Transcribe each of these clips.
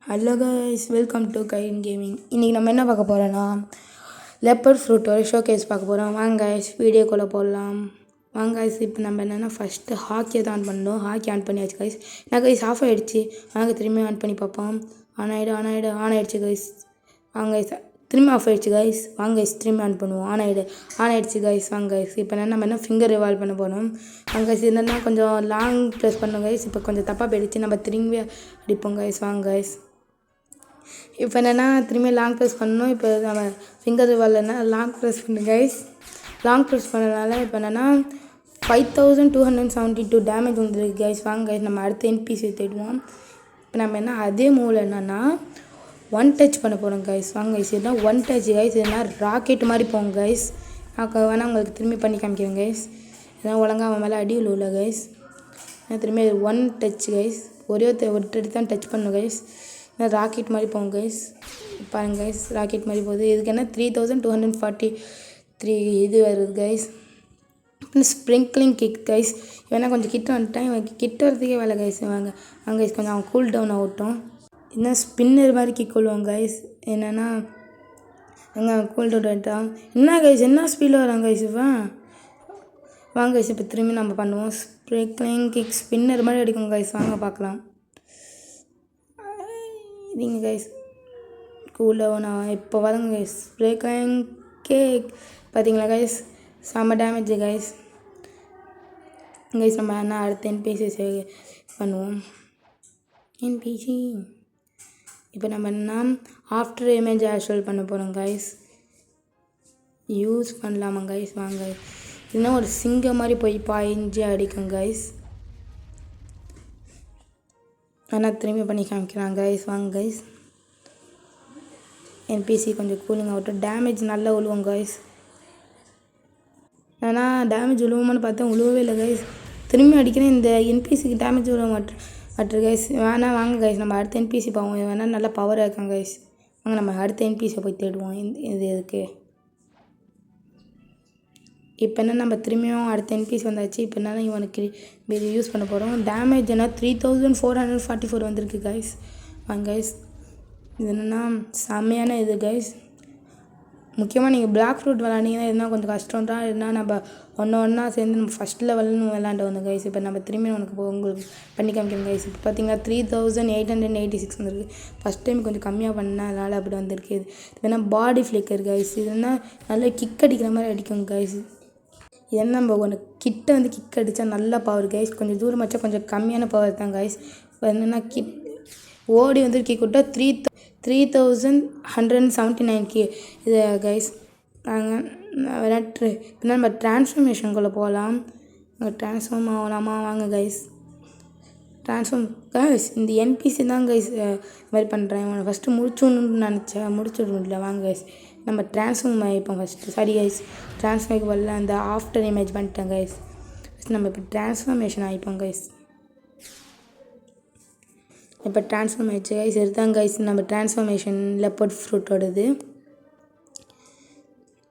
Hello guys, welcome to கைன் gaming. இன்றைக்கி நம்ம என்ன பார்க்க போகிறோன்னா லெப்பர் ஃப்ரூட்டோட ஷோகேஸ் பார்க்க போகிறோம். வாங்க கைஸ், வீடியோக்குள்ளே போடலாம். வாங்க கைஸ், இப்போ நம்ம என்னென்னா ஃபஸ்ட்டு ஹாக்கியை தான் ஆன் பண்ணணும். ஹாக்கி ஆன் பண்ணியாச்சு கைஸ். நான் கைஸ் ஆஃப் ஆகிடுச்சு. வாங்க திரும்பி ஆன் பண்ணி பார்ப்போம். ஆன் ஆகிடுச்சு கைஸ். வாங்க கைஸ், திரும்பி ஆஃப் ஆகிடுச்சு கைஸ். வாங்க கைஸ், திரும்பி ஆன் பண்ணுவோம். ஆன் ஆகிடுச்சு கைஸ். வாங்க கைஸ், இப்போ நம்ம என்ன ஃபிங்கர் ரிவால்வ் பண்ண போகிறோம். வாங்க கைஸ், என்னென்னா கொஞ்சம் லாங் ப்ரெஸ் பண்ணோம் கைஸ். இப்போ கொஞ்சம் தப்பாக போயிடுச்சு. நம்ம திரும்பி அடிப்போம் கைஸ். வாங்க கைஸ், இப்போ என்னென்னா திரும்பி லாங் ப்ரெஸ் பண்ணணும். இப்போ நம்ம ஃபிங்கர் ரிவால்வ்னா லாங் ப்ரெஸ் பண்ணு கைஸ். லாங் ப்ரெஸ் பண்ணனால இப்போ என்னென்னா 5272 டேமேஜ் வந்துருக்கு கைஸ். வாங்க கைஸ், நம்ம அடுத்த என்பிசி தேடுவோம். இப்போ நம்ம என்ன அதே மூவில் என்னென்னா ஒன் டச் பண்ண போகிறோம் கைஸ். வாங்க கைஸ், இதுனா ஒன் டச் கைஸ். இதுனா ராக்கெட் மாதிரி போங்க கைஸ். நான் வேணால் உங்களுக்கு திரும்பி பண்ணி காமிக்கிறேன் கைஸ். ஏன்னா ஒழுங்காக அவன் மேலே அடி உள்ள கைஸ். ஏன்னா திரும்பி ஒன் டச் கைஸ். ஒரு டச் தான் டச் பண்ணணும் கைஸ். ராக்கெட் மாதிரி போங்க கைஸ். பாருங்க கைஸ், ராக்கெட் மாதிரி போகுது. இதுக்கு என்ன 3243 இது வருது கைஸ். Sprinkling kick guys. இவனா கொஞ்சம் கிட்ட வந்துட்டான். இவன் கிட்ட வரதுக்கே வேலை கைஸ். வாங்க கைஸ், கொஞ்சம் அவன் கூல் டவுன் ஆகட்டும். என்ன ஸ்பின்னர் மாதிரி கிக் கொள்வோம் கைஸ். என்னென்னா அங்கே கூல் டவுன் ஆகிட்டான். என்ன கைஸ், என்ன ஸ்பீடில் வரான் கைஸ் இவன். வாங்க கைஸ், இப்போ திரும்பி நம்ம பண்ணுவோம். ஸ்ப்ரிங்க்லிங் கிக் ஸ்பின்னர் மாதிரி அடிக்கும் கைஸ். வாங்க பார்க்கலாம். இதுங்க கைஸ், கூலாக நான் இப்போ வரங்க கைஸ். ஸ்ப்ரிங்க்லிங் கேக் பார்த்தீங்களா கைஸ், செம்ம டேமேஜ் கைஸ். கைஸ், நம்ம என்ன அடுத்த என்பிசி பண்ணுவோம். என்பிசி இப்போ நம்ம என்ன ஆஃப்டர் இமேஜ் ஆஷுவல் பண்ண போகிறோம் கைஸ். யூஸ் பண்ணலாமா கைஸ். வாங்க, இல்லைன்னா ஒரு சிங்கம் மாதிரி போய் பாய்ஞ்சு அடிக்கும் கைஸ். ஆனால் திரும்பி பண்ணி காமிக்கிறான் கைஸ். வாங்க கைஸ், என்பிசி கொஞ்சம் கூலிங் ஆகட்டும். டேமேஜ் நல்லா விழுவோம் கைஸ். ஆனால் டேமேஜ் விழுவோமான்னு பார்த்தா விழுவவே இல்லை கைஸ். திரும்பி அடிக்கிறேன். இந்த என்பிசிக்கு டேமேஜ் விழுவ மாட்டேன் கைஸ். வாங்க கைஸ், நம்ம அடுத்த என்பிசி போவோம். வேணால் நல்லா பவராக இருக்காங்க கைஸ். வாங்க நம்ம அடுத்த என்பிசியை போய் தேடுவோம். இது எதுக்கு இப்போ என்ன நம்ம திரும்பியும் அடுத்த என்பிசி வந்தாச்சு. இப்போ என்னன்னா இவனுக்கு இது யூஸ் பண்ண போகிறோம். டேமேஜ் என்ன 3444 வந்திருக்கு கைஸ். வாங்க கைஸ், இது என்னென்னா செம்மையான இது கைஸ். முக்கியமாக நீங்கள் பிளாக் ஃப்ரூட் விளாண்டிங்கன்னா எதுனா கொஞ்சம் கஷ்டம் தான். எதுனா நம்ம ஒன்றா சேர்ந்து நம்ம ஃபஸ்ட் லெவல்னு விளாண்டு வந்தோம் கைஸ். இப்போ நம்ம திரும்பி உங்களுக்கு பண்ணி காமிக்கணும் கைஸ். இப்போ பார்த்தீங்கன்னா 3886 வந்துருக்கு. ஃபஸ்ட் டைம் கொஞ்சம் கம்மியாக பண்ணேன், அதனால் அப்படி வந்திருக்கு. இது வேணால் பாடி ஃப்ளிக்கர் கைஸ். இதுனா நல்லா கிக் அடிக்கிற மாதிரி அடிக்கும் கைஸ். இது என்ன நம்ம ஒன்று கிட்ட வந்து கிக் அடித்தா நல்ல பவர் கைஸ். கொஞ்சம் தூரம் வச்சா கொஞ்சம் கம்மியான பவர் தான் கைஸ். இப்போ என்னென்னா ஓடி வந்து கிக் விட்டால் 3179 இது கைஸ். நாங்கள் விளையாட்டு இப்போ நம்ம டிரான்ஸ்ஃபர்மேஷனுக்குள்ளே போகலாம். ட்ரான்ஸ்ஃபார்ம் ஆகலாமா. வாங்க கைஸ், ட்ரான்ஸ்ஃபார்ம் கைஸ். இந்த என்பிசி தான் கைஸ் இது மாதிரி பண்ணுறேன். இவனை ஃபஸ்ட்டு முடிச்சுடணுன்னு நினச்சேன், முடிச்சுடல. வாங்க கைஸ், நம்ம ட்ரான்ஸ்ஃபார்ம் ஆகிப்போம் ஃபஸ்ட்டு. சரி கைஸ், ட்ரான்ஸ்ஃபார்ம் வரல, அந்த ஆஃப்டர் இமேஜ் பண்ணிட்டேன் கைஸ். ஃபஸ்ட் நம்ம இப்போ ட்ரான்ஸ்ஃபார்மேஷன் ஆகிப்போம் கைஸ். இப்போ ட்ரான்ஸ்ஃபார்ம் ஆகிடுச்சு கைஸ். இதுதான் கைஸ் நம்ம ட்ரான்ஸ்ஃபார்மேஷன் லெப்பர்ட் ஃப்ரூட்டோடது.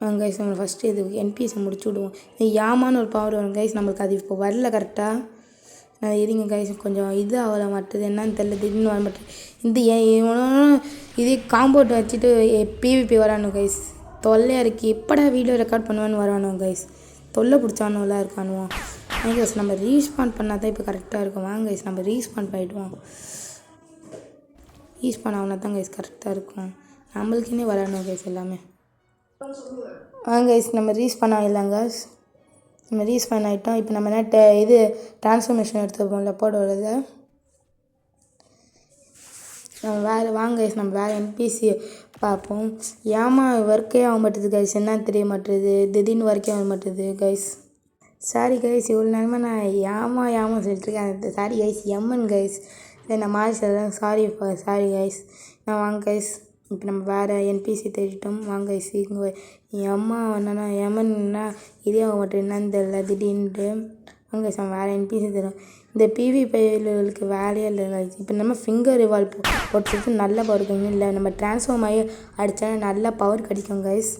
வாங்க கைஸ், நம்ம ஃபஸ்ட்டு இது என்பிஎஸை முடிச்சு விடுவோம். யாமான்னு ஒரு பவர் வரும் கைஸ். நம்மளுக்கு அது இப்போ வரல கரெக்டாக. நான் இருங்க கைஸ், கொஞ்சம் இது ஆகல மாட்டுது, என்னன்னு தெரியல, திடீர்னு வர மாட்டேது. இந்த இதே காம்பவுண்ட் வச்சுட்டு பிவிபி வரானு கைஸ். தொல்லையாக இருக்குது. எப்படா வீடியோ ரெக்கார்ட் பண்ணுவேன்னு வரானோ கைஸ். தொல்லை பிடிச்சானுலாம் இருக்கானுவோம். வாங்க கைஸ், நம்ம ரீஸ்பான் பண்ணால் தான் இப்போ கரெக்டாக இருக்கும். வாங்க கைஸ், நம்ம ரீஸ்பான் பண்ணிவிடுவோம். ரீஸ்பான் ஆகுனா தான் கைஸ் கரெக்டாக இருக்கும். நம்மளுக்குன்னே வரணும் கைஸ் எல்லாமே. வாங்க கைஸ், நம்ம ரீஸ்பான் ஆகிடலாம் கைஸ். நம்ம ரீஸ்பான் ஆகிட்டோம். இப்போ நம்ம என்ன இது ட்ரான்ஸ்ஃபர்மேஷன் எடுத்துப்போம் லெப்பர்டோடது. நம்ம வாங்க கைஸ், நம்ம வேறு என்பிசி பார்ப்போம். ஏமா ஒர்க்கே ஆக மாட்டேது கைஸ். என்ன தெரிய மாட்டேது, திடீர்னு ஒர்க்கே ஆக மாட்டேது கைஸ். சாரி கைஸ், இவ்வளோ நேரமாக நான் ஏமா சொல்லிட்டுருக்கேன். சாரி கைஸ், எம்மன் கைஸ். நான் மாறி சொல்கிறேன். Sorry guys. நான் வாங்க கைஸ், இப்போ நம்ம வேறு என்பிசி தேடிட்டோம். வாங்க கைஸ், இங்கே என் அம்மா என்னன்னா எமன்னா இதே ஆக மாட்டேன், என்னன்னு தெரியல திடீர்னுட்டு. வாங்க கைஸ், நம்ம வேறு என்பிசி தேடும். இந்த பிவி பயிர்களுக்கு வேலையே இல்லை கைஸ். இப்போ நம்ம ஃபிங்கர் ரிவால்வ் போட்டு நல்ல பவர் கிடைக்கும். இல்லை நம்ம ட்ரான்ஸ்ஃபார்ம் ஆகி அடித்தா நல்ல பவர் கிடைக்கும் கைஸ்.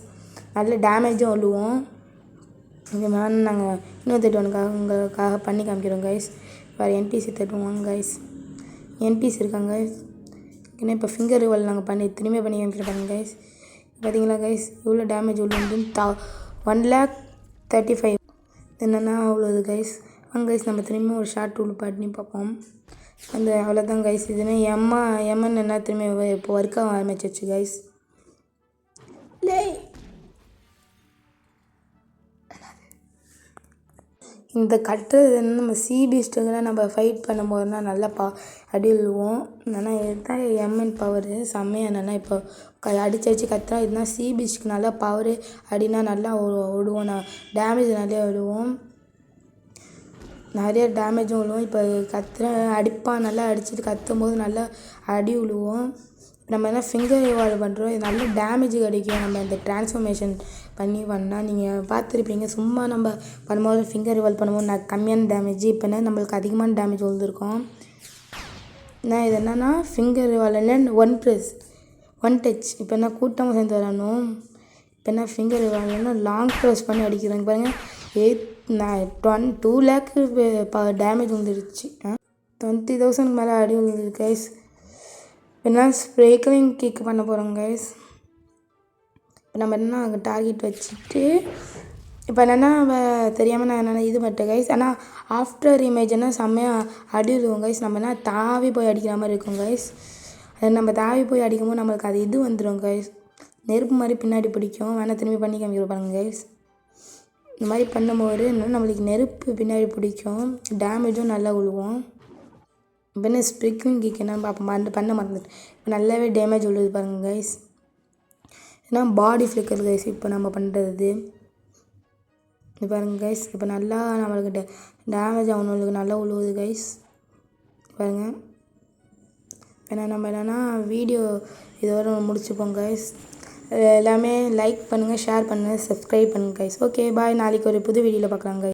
நல்ல டேமேஜும் விழுவோம். இந்த மாதிரி நாங்கள் இன்னும் தேடுவோனுக்காக உங்களுக்காக பண்ணி காமிக்கிறோம் கைஸ். வேறு என்பிசி தேடுவோம் கைஸ். என்பிசி இருக்காங்க கைஸ். ஏன்னா இப்போ ஃபிங்கர் ரிவல் நாங்கள் திரும்பியும் பண்ணி காமிச்சிருப்பாங்க கைஸ். பார்த்தீங்களா கைஸ் எவ்வளோ டேமேஜ் உள்ள வந்து 1,35,000 என்னென்னா அவ்வளோது கைஸ். வாங்க கைஸ் நம்ம திரும்பியும் ஒரு ஷார்ட் டூல் பண்ணி பார்ப்போம். அவ்வளோதான் கைஸ். இதுன்னு எம்என் என்ன திரும்பி இப்போ ஒர்க்காக ஆரம்பிச்சிச்சு கைஸ். இந்த கட்டுறது வந்து நம்ம பீஸ்ட்டுக்கெல்லாம் நம்ம ஃபைட் பண்ணும்போதுனா நல்லா அடி விழுவோம். ஆனால் இதுதான் எம்என் பவரு செம்மையாக என்னென்னா இப்போ அடிச்சு கத்துறா. இதுதான் பீஸ்ட்டுக்கு நல்லா பவரு அடினா நல்லா விடுவோம். டேமேஜ் நிறையா விடுவோம், நிறைய டேமேஜும் விழுவோம். இப்போ அடிப்பான் நல்லா அடிச்சுட்டு கத்தும் போது நல்லா அடி விழுவோம். நம்ம என்ன ஃபிங்கர் ரிவால் பண்ணுறோம், இது நல்ல டேமேஜ் கிடைக்கும். நம்ம இந்த ட்ரான்ஸ்ஃபர்மேஷன் பண்ணால் நீங்கள் பார்த்துருப்பீங்க. சும்மா நம்ம பண்ணும்போது ஃபிங்கர் ரிவால் பண்ணும்போது கம்மியான டேமேஜ், இப்போ என்ன நம்மளுக்கு அதிகமான டேமேஜ் விழுந்துருக்கோம். இது என்னென்னா ஃபிங்கர் ரிவால் என்ன ஒன் டச். இப்போ என்ன கூட்டமாக சேர்ந்து வரணும். இப்போ என்ன ஃபிங்கர் ரிவால்னா லாங் ப்ரெஸ் பண்ணி அடிக்கிறோம். பாருங்கள் 2 lakh டேமேஜ் வந்துடுச்சு. 20,000 மேலே அடி விழுந்துருக்கு கைஸ். என்ன ஸ்ப்ரேக்லிங் கிக் பண்ண போகிறோம் கைஸ். இப்போ நம்ம என்ன டார்கெட் வச்சுட்டு இப்போ என்னென்னா தெரியாமல் நான் என்னென்ன இது பண்ணிட்டேன் கைஸ். ஆனால் ஆஃப்டர் இமேஜ் என்ன செம்மையாக அடி விடுவோம் கைஸ். நம்ம என்ன தாவி போய் அடிக்கிற மாதிரி இருக்கும் கைஸ். அது நம்ம தாவி போய் அடிக்கும்போது நம்மளுக்கு அது இது வந்துடும் கைஸ், நெருப்பு மாதிரி பின்னாடி பிடிக்கும். வேணால் திரும்பி பண்ணி காமிக்கிறப்பாங்க கைஸ். இந்த மாதிரி பண்ணும்போது என்ன நம்மளுக்கு நெருப்பு பின்னாடி பிடிக்கும், டேமேஜும் நல்லா விழுவோம். இப்போ என்ன ஸ்ப்ரிக்லிங் கிக் என்ன பார்ப்போம், பண்ண மறந்துட்டு இப்போ நல்லாவே டேமேஜ் விழுது பாருங்கள் கைஸ். ஏன்னா பாடி ஃப்ளிக்கர் கைஸ் இப்போ நம்ம பண்ணுறது. இது பாருங்கள் கைஸ் இப்போ நல்லா நம்மளுக்கு டேமேஜ் ஆகணுங்களுக்கு நல்லா விழுவுது கைஸ். பாருங்கள். ஏன்னா நம்ம என்னென்னா வீடியோ இதோட முடிச்சுப்போம் கைஸ். எல்லாமே லைக் பண்ணுங்கள், ஷேர் பண்ணுங்கள், சப்ஸ்கிரைப் பண்ணுங்கள் கைஸ். Okay bye. நாளைக்கு ஒரு புது வீடியோவில் பார்க்குறாங்க கைஸ்.